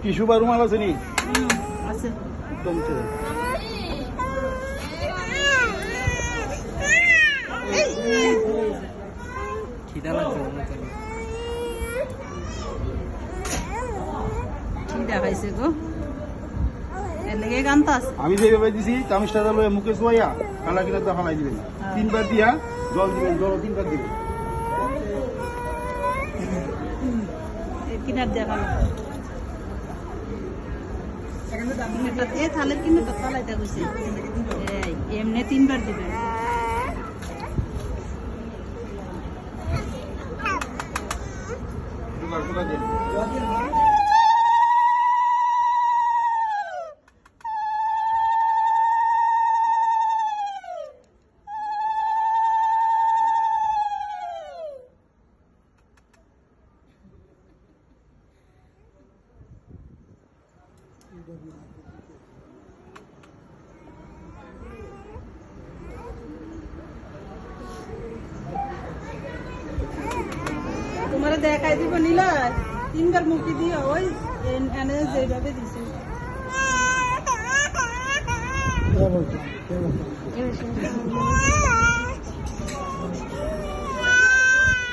Tissue বা রুমাল আছে নি? আছে। কমছে। খিদা খাইছে গো। এর লেগে গানটা আছে। আমি যেভাবে দিছি চামচটা লয়ে মুখে চুয়াইয়া কালা কিনা তো ফালাই দিবেন, 3 বার দিয়া জল দিবেন, জল 3 বার দিবেন। কিনার দেখা এ থালের কিনারটা ফালাইতে কইছে এমনি 3 বার দিবেন। তোমার দেখাই দিব নীলা 3 বার মুখি দিও ওই এনে যেভাবে দিছে